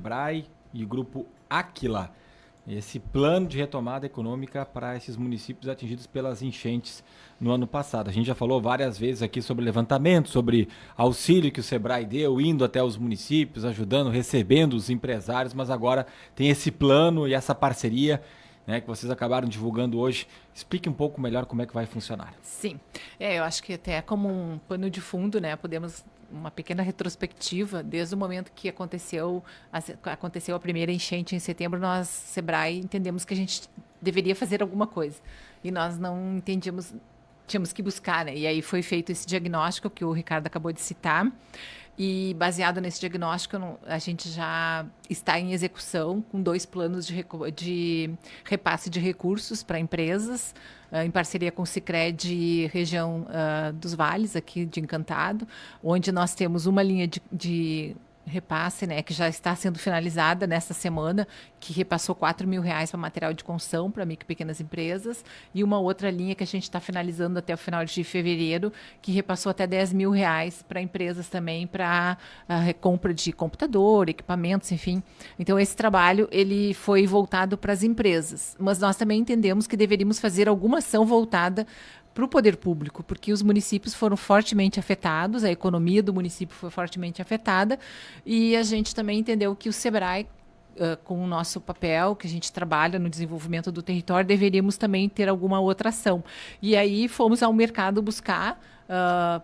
Sebrae e o Grupo Áquila, esse plano de retomada econômica para esses municípios atingidos pelas enchentes no ano passado. A gente já falou várias vezes aqui sobre levantamento, sobre auxílio que o Sebrae deu, indo até os municípios, ajudando, recebendo os empresários, mas agora tem esse plano e essa parceria, né, que vocês acabaram divulgando hoje. Explique um pouco melhor como é que vai funcionar. Sim, eu acho que até como um pano de fundo, né, podemos uma pequena retrospectiva desde o momento que aconteceu a primeira enchente em setembro. Nós, Sebrae, entendemos que a gente deveria fazer alguma coisa e nós não entendíamos, tínhamos que buscar, né? E aí foi feito esse diagnóstico que o Ricardo acabou de citar. E baseado nesse diagnóstico, a gente já está em execução com 2 planos de repasse de recursos para empresas, em parceria com o Sicredi região dos Vales, aqui de Encantado, onde nós temos uma linha de repasse, né, que já está sendo finalizada nesta semana, que repassou R$ 4.000 para material de construção para micro e pequenas empresas, e uma outra linha que a gente está finalizando até o final de fevereiro, que repassou até R$ 10.000 para empresas também, para recompra de computador, equipamentos, enfim. Então, esse trabalho ele foi voltado para as empresas, mas nós também entendemos que deveríamos fazer alguma ação voltada para o poder público, porque os municípios foram fortemente afetados, a economia do município foi fortemente afetada, e a gente também entendeu que o Sebrae, com o nosso papel, que a gente trabalha no desenvolvimento do território, deveríamos também ter alguma outra ação. E aí fomos ao mercado buscar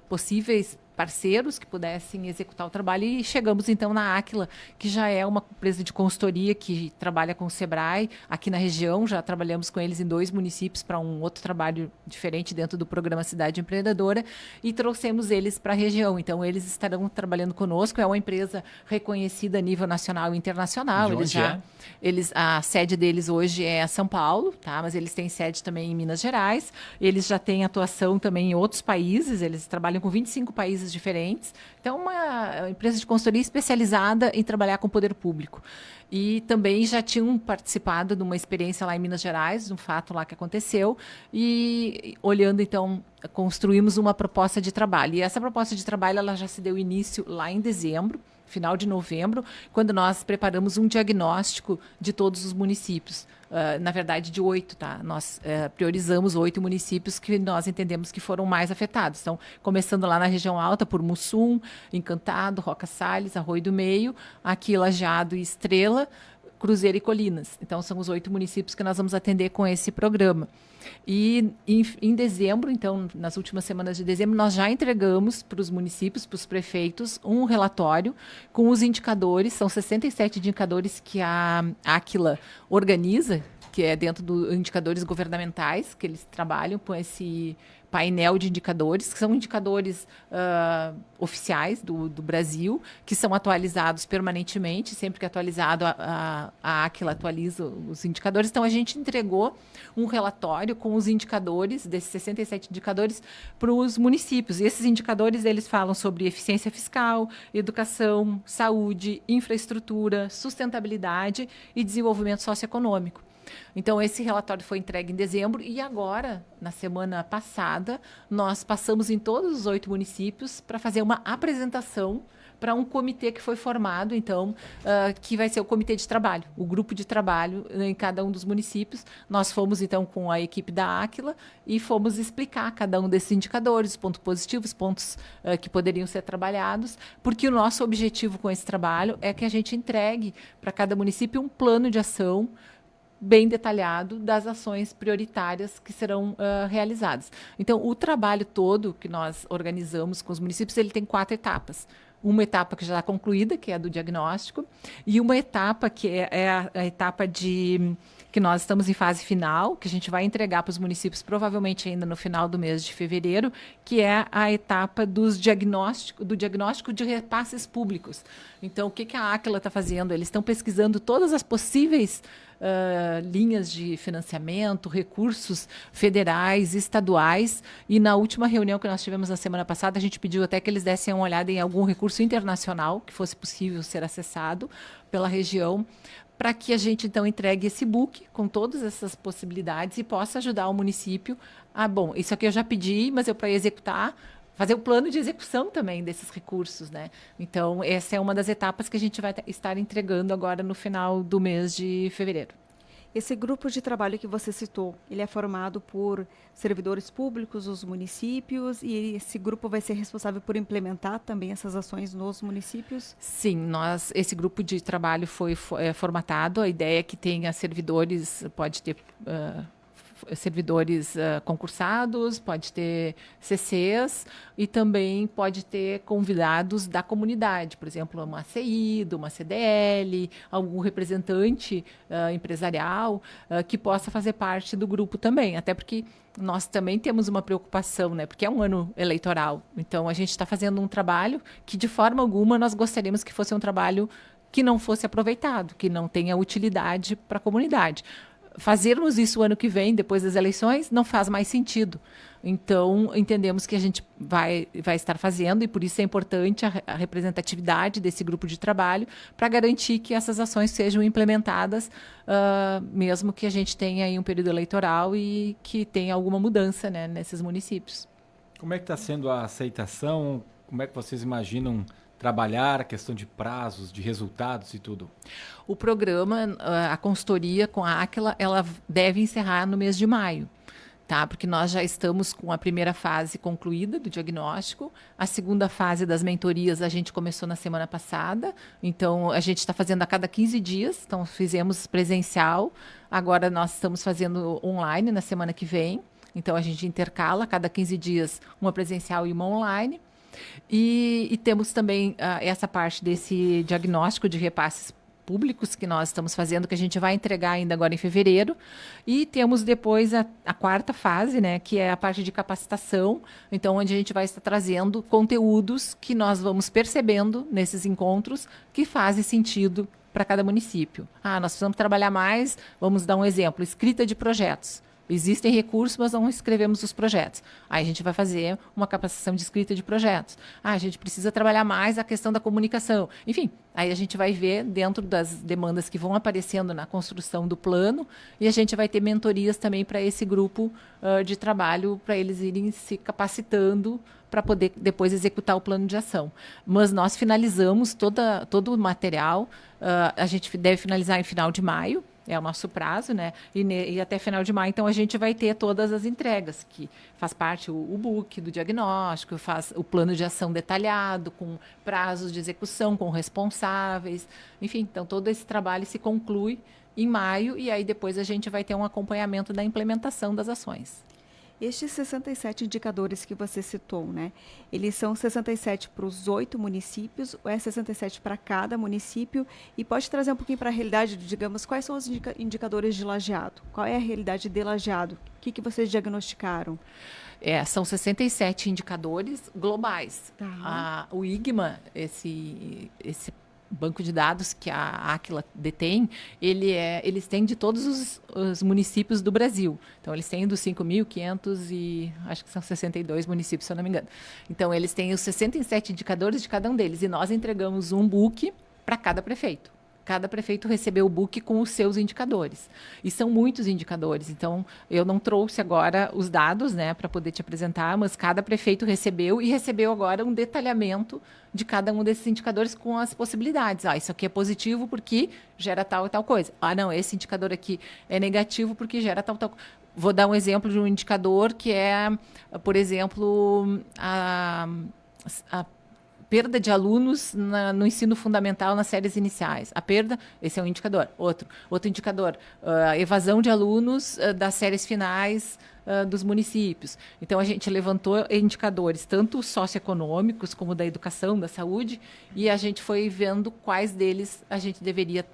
possíveis parceiros que pudessem executar o trabalho e chegamos então na Áquila, que já é uma empresa de consultoria que trabalha com o Sebrae aqui na região. Já trabalhamos com eles em 2 municípios para um outro trabalho diferente dentro do programa Cidade Empreendedora e trouxemos eles para a região. Então eles estarão trabalhando conosco. É uma empresa reconhecida a nível nacional e internacional. A sede deles hoje é São Paulo, tá? Mas eles têm sede também em Minas Gerais. Eles já têm atuação também em outros países. Eles trabalham com 25 países diferentes. Então, uma empresa de consultoria especializada em trabalhar com o poder público. E também já tinham participado de uma experiência lá em Minas Gerais, de um fato lá que aconteceu, e olhando, então, construímos uma proposta de trabalho. E essa proposta de trabalho ela já se deu início lá em dezembro, final de novembro, quando nós preparamos um diagnóstico de todos os municípios. Na verdade, de 8, tá? Nós priorizamos 8 municípios que nós entendemos que foram mais afetados. Então, começando lá na região alta, por Mussum, Encantado, Roca Salles, Arroio do Meio, aqui Lajeado e Estrela, Cruzeiro e Colinas. Então, são os 8 municípios que nós vamos atender com esse programa. E em dezembro, então, nas últimas semanas de dezembro, nós já entregamos para os municípios, para os prefeitos, um relatório com os indicadores, são 67 indicadores que a Áquila organiza, que é dentro dos indicadores governamentais, que eles trabalham com esse painel de indicadores, que são indicadores oficiais do Brasil, que são atualizados permanentemente, sempre que atualizado, a Áquila atualiza os indicadores. Então, a gente entregou um relatório com os indicadores, desses 67 indicadores, para os municípios. E esses indicadores, eles falam sobre eficiência fiscal, educação, saúde, infraestrutura, sustentabilidade e desenvolvimento socioeconômico. Então, esse relatório foi entregue em dezembro e agora, na semana passada, nós passamos em todos os 8 municípios para fazer uma apresentação para um comitê que foi formado, então, que vai ser o comitê de trabalho, o grupo de trabalho em cada um dos municípios. Nós fomos, então, com a equipe da Áquila e fomos explicar cada um desses indicadores, pontos positivos, pontos que poderiam ser trabalhados, porque o nosso objetivo com esse trabalho é que a gente entregue para cada município um plano de ação bem detalhado das ações prioritárias que serão realizadas. Então, o trabalho todo que nós organizamos com os municípios, ele tem 4 etapas. Uma etapa que já está concluída, que é a do diagnóstico, e uma etapa que é a etapa que nós estamos em fase final, que a gente vai entregar para os municípios provavelmente ainda no final do mês de fevereiro, que é a etapa do diagnóstico de repasses públicos. Então, o que a Áquila está fazendo? Eles estão pesquisando todas as possíveis linhas de financiamento, recursos federais, estaduais, e na última reunião que nós tivemos na semana passada, a gente pediu até que eles dessem uma olhada em algum recurso internacional que fosse possível ser acessado pela região, para que a gente, então, entregue esse book com todas essas possibilidades e possa ajudar o município a, bom, isso aqui eu já pedi, mas eu para executar fazer o plano de execução também desses recursos, né? Então, essa é uma das etapas que a gente vai estar entregando agora no final do mês de fevereiro. Esse grupo de trabalho que você citou, ele é formado por servidores públicos, os municípios, e esse grupo vai ser responsável por implementar também essas ações nos municípios? Sim, esse grupo de trabalho foi formatado. A ideia é que tenha servidores, pode ter servidores concursados, pode ter CCs e também pode ter convidados da comunidade, por exemplo, uma CI, de uma CDL, algum representante empresarial que possa fazer parte do grupo também, até porque nós também temos uma preocupação, né? Porque é um ano eleitoral, então a gente está fazendo um trabalho que de forma alguma nós gostaríamos que fosse um trabalho que não fosse aproveitado, que não tenha utilidade para a comunidade. Fazermos isso o ano que vem, depois das eleições, não faz mais sentido. Então, entendemos que a gente vai estar fazendo, e por isso é importante a representatividade desse grupo de trabalho, para garantir que essas ações sejam implementadas, mesmo que a gente tenha aí um período eleitoral e que tenha alguma mudança, né, nesses municípios. Como é que está sendo a aceitação? Como é que vocês imaginam trabalhar a questão de prazos, de resultados e tudo? O programa, a consultoria com a Aquila, ela deve encerrar no mês de maio, tá? Porque nós já estamos com a primeira fase concluída do diagnóstico, a segunda fase das mentorias a gente começou na semana passada, então a gente está fazendo a cada 15 dias, então fizemos presencial, agora nós estamos fazendo online na semana que vem, então a gente intercala a cada 15 dias uma presencial e uma online. E temos também essa parte desse diagnóstico de repasses públicos que nós estamos fazendo, que a gente vai entregar ainda agora em fevereiro. E temos depois a quarta fase, né, que é a parte de capacitação, então onde a gente vai estar trazendo conteúdos que nós vamos percebendo nesses encontros que fazem sentido para cada município. Nós precisamos trabalhar mais, vamos dar um exemplo, escrita de projetos. Existem recursos, mas não escrevemos os projetos. Aí a gente vai fazer uma capacitação de escrita de projetos. A gente precisa trabalhar mais a questão da comunicação. Enfim, aí a gente vai ver dentro das demandas que vão aparecendo na construção do plano e a gente vai ter mentorias também para esse grupo de trabalho, para eles irem se capacitando para poder depois executar o plano de ação. Mas nós finalizamos todo o material, a gente deve finalizar em final de maio, é o nosso prazo, né? E até final de maio, então, a gente vai ter todas as entregas, que faz parte o book do diagnóstico, faz o plano de ação detalhado, com prazos de execução, com responsáveis. Enfim, então, todo esse trabalho se conclui em maio e aí depois a gente vai ter um acompanhamento da implementação das ações. Estes 67 indicadores que você citou, né? Eles são 67 para os 8 municípios, ou é 67 para cada município? E pode trazer um pouquinho para a realidade, digamos, quais são os indicadores de Lajeado? Qual é a realidade de Lajeado? O que vocês diagnosticaram? São 67 indicadores globais. Tá. O IGMA, esse banco de dados que a Aquila detém, eles têm de todos os municípios do Brasil. Então, eles têm dos 5.500 e acho que são 62 municípios, se eu não me engano. Então, eles têm os 67 indicadores de cada um deles. E nós entregamos um book para cada prefeito. Cada prefeito recebeu o book com os seus indicadores. E são muitos indicadores. Então, eu não trouxe agora os dados, né, para poder te apresentar, mas cada prefeito recebeu agora um detalhamento de cada um desses indicadores com as possibilidades. Isso aqui é positivo porque gera tal e tal coisa. Não, esse indicador aqui é negativo porque gera tal e tal coisa. Vou dar um exemplo de um indicador que é, por exemplo, a perda de alunos no ensino fundamental nas séries iniciais. A perda, esse é um indicador. Outro indicador, evasão de alunos das séries finais dos municípios. Então, a gente levantou indicadores, tanto socioeconômicos como da educação, da saúde, e a gente foi vendo quais deles a gente deveria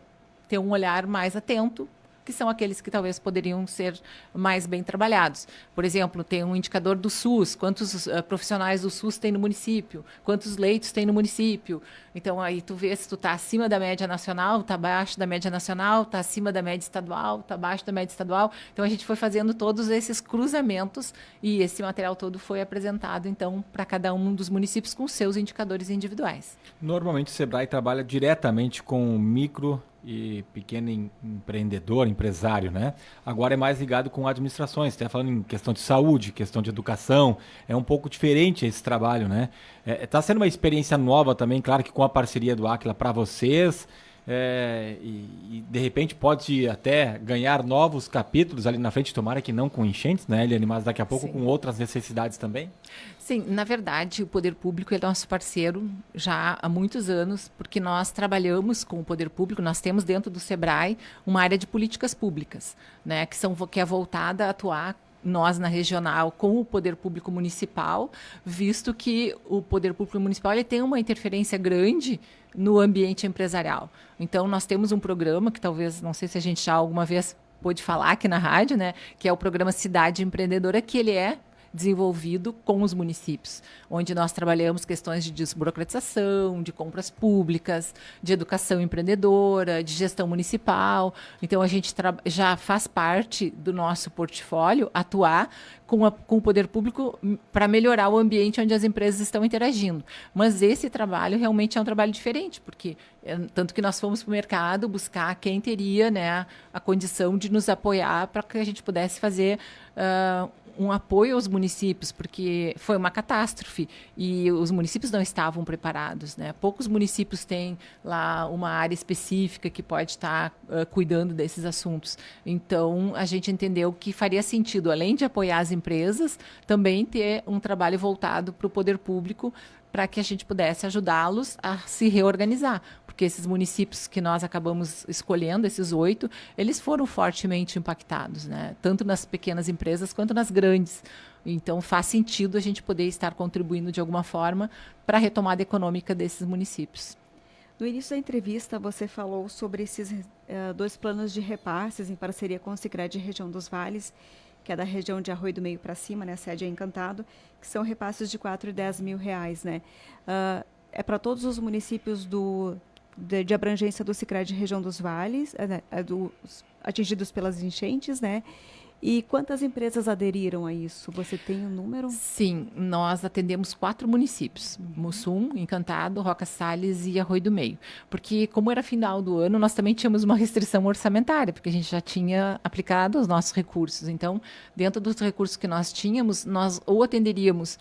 ter um olhar mais atento, que são aqueles que talvez poderiam ser mais bem trabalhados. Por exemplo, tem um indicador do SUS, quantos profissionais do SUS tem no município, quantos leitos tem no município. Então, aí tu vê se tu está acima da média nacional, está abaixo da média nacional, está acima da média estadual, está abaixo da média estadual. Então, a gente foi fazendo todos esses cruzamentos e esse material todo foi apresentado, então, para cada um dos municípios com seus indicadores individuais. Normalmente, o SEBRAE trabalha diretamente com micro e pequeno empreendedor, empresário, né? Agora é mais ligado com administrações, até falando em questão de saúde, questão de educação, é um pouco diferente esse trabalho, né? Tá sendo uma experiência nova também, claro que com a parceria do Aquila para vocês, e de repente pode até ganhar novos capítulos ali na frente, tomara que não com enchentes, né, Eliane, mas daqui a pouco com outras necessidades também? Sim, na verdade, o poder público é nosso parceiro já há muitos anos, porque nós trabalhamos com o poder público, nós temos dentro do SEBRAE uma área de políticas públicas, né, que é voltada a atuar nós na regional com o poder público municipal, visto que o poder público municipal ele tem uma interferência grande no ambiente empresarial. Então, nós temos um programa que talvez, não sei se a gente já alguma vez pôde falar aqui na rádio, né, que é o programa Cidade Empreendedora, que ele é desenvolvido com os municípios, onde nós trabalhamos questões de desburocratização, de compras públicas, de educação empreendedora, de gestão municipal. Então, a gente já faz parte do nosso portfólio atuar com o poder público para melhorar o ambiente onde as empresas estão interagindo. Mas esse trabalho realmente é um trabalho diferente, porque tanto que nós fomos para o mercado buscar quem teria, né, a condição de nos apoiar para que a gente pudesse fazer um apoio aos municípios, porque foi uma catástrofe e os municípios não estavam preparados, né? Poucos municípios têm lá uma área específica que pode estar cuidando desses assuntos. Então, a gente entendeu que faria sentido, além de apoiar as empresas, também ter um trabalho voltado para o poder público para que a gente pudesse ajudá-los a se reorganizar. Porque esses municípios que nós acabamos escolhendo, esses 8, eles foram fortemente impactados, né? Tanto nas pequenas empresas quanto nas grandes. Então, faz sentido a gente poder estar contribuindo de alguma forma para a retomada econômica desses municípios. No início da entrevista, você falou sobre esses 2 planos de repasses em parceria com o Sicredi Região dos Vales, que é da região de Arroio do Meio para cima, né, a sede é Encantado, que são repasses de 4 e 10 mil reais, né? É para todos os municípios de abrangência do Sicredi Região dos Vales, atingidos pelas enchentes, né? E quantas empresas aderiram a isso? Você tem um número? Sim, nós atendemos 4 municípios, Mussum, Encantado, Roca Salles e Arroio do Meio. Porque como era final do ano, nós também tínhamos uma restrição orçamentária, porque a gente já tinha aplicado os nossos recursos. Então, dentro dos recursos que nós tínhamos, nós ou atenderíamos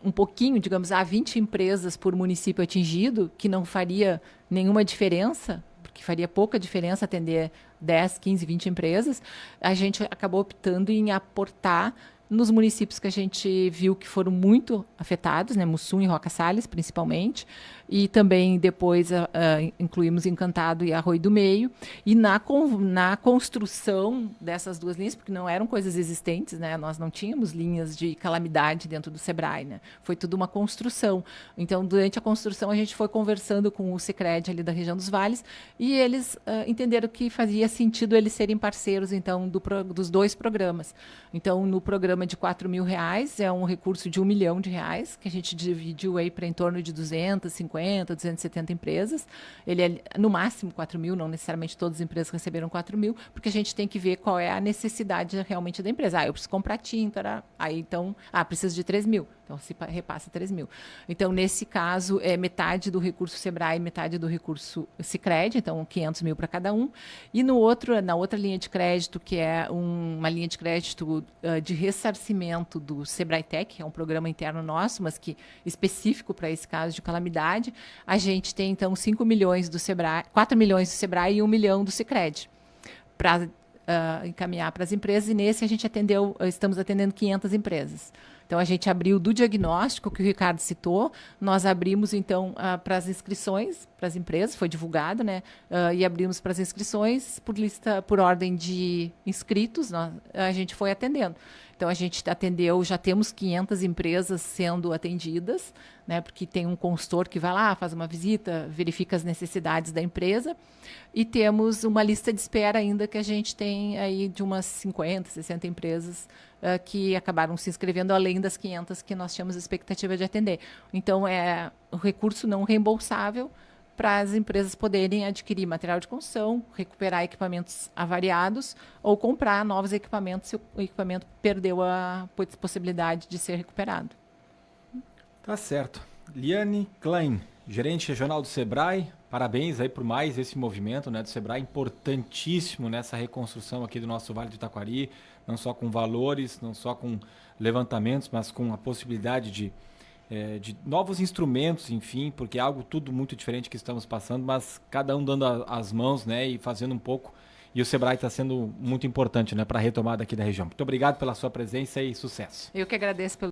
um pouquinho, digamos, 20 empresas por município atingido, que não faria nenhuma diferença, porque faria pouca diferença atender 10, 15, 20 empresas, a gente acabou optando em aportar nos municípios que a gente viu que foram muito afetados, né, Mussum e Roca Salles, principalmente, e também depois incluímos Encantado e Arroio do Meio, e na construção dessas 2 linhas, porque não eram coisas existentes, né, nós não tínhamos linhas de calamidade dentro do SEBRAE, né, foi tudo uma construção. Então, durante a construção, a gente foi conversando com o Sicredi ali da região dos Vales, e eles entenderam que fazia sentido eles serem parceiros, então, dos 2 programas. Então, no programa de 4 mil reais, é um recurso de R$1 milhão, que a gente dividiu aí para em torno de 250, 270 empresas. Ele é no máximo 4 mil, não necessariamente todas as empresas receberam 4 mil, porque a gente tem que ver qual é a necessidade realmente da empresa. Eu preciso comprar tinta, aí então, preciso de 3 mil. Então, se repassa 3 mil. Então, nesse caso, é metade do recurso SEBRAE, metade do recurso Sicredi, então 500 mil para cada um. E na outra linha de crédito, que é uma linha de crédito de ressarcimento do SEBRAE Tech, que é um programa interno nosso, mas que específico para esse caso de calamidade, a gente tem, então, 5 milhões do SEBRAE, 4 milhões do SEBRAE e 1 milhão do Sicredi, para encaminhar para as empresas. E nesse a gente estamos atendendo 500 empresas. Então, a gente abriu do diagnóstico, que o Ricardo citou, nós abrimos, então, para as inscrições, para as empresas, foi divulgado, né? E abrimos para as inscrições por ordem de inscritos, a gente foi atendendo. Então, a gente atendeu, já temos 500 empresas sendo atendidas, né, porque tem um consultor que vai lá, faz uma visita, verifica as necessidades da empresa, e temos uma lista de espera ainda que a gente tem aí de umas 50, 60 empresas que acabaram se inscrevendo, além das 500 que nós tínhamos expectativa de atender. Então, é um recurso não reembolsável para as empresas poderem adquirir material de construção, recuperar equipamentos avariados ou comprar novos equipamentos se o equipamento perdeu a possibilidade de ser recuperado. Tá certo. Liane Klein, gerente regional do SEBRAE, Parabéns aí por mais esse movimento, né, do Sebrae, importantíssimo nessa reconstrução aqui do nosso Vale do Taquari, não só com valores, não só com levantamentos, mas com a possibilidade de novos instrumentos, enfim, porque é algo tudo muito diferente que estamos passando, mas cada um dando as mãos, né, e fazendo um pouco. E o Sebrae está sendo muito importante, né, para a retomada aqui da região. Muito obrigado pela sua presença e sucesso. Eu que agradeço pelo